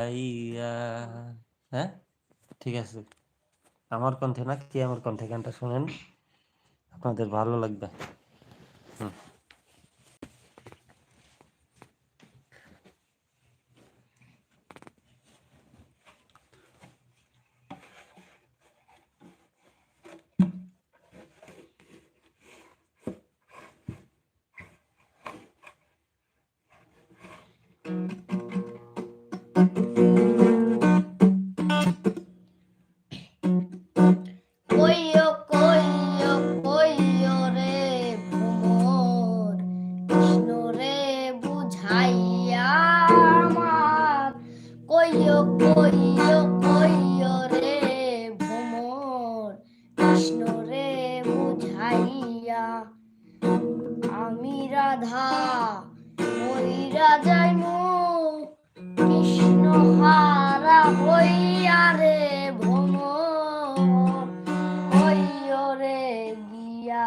ইয়া হ্যাঁ ঠিক আছে, আমার কণ্ঠে না কি আমার কণ্ঠে গানটা শোনেন, আপনাদের ভালো লাগবে। কইও কইও কইও রে ভ্রমর কৃষ্ণ রে বুঝাইয়া আমার, কইও কইও কইও রে ভ্রমর কৃষ্ণ রে বুঝাইয়া, আমি রাধা মইরা যাইমু কৃষ্ণ হারা হইয়া রে ভ্রমর কইও রে গিয়া।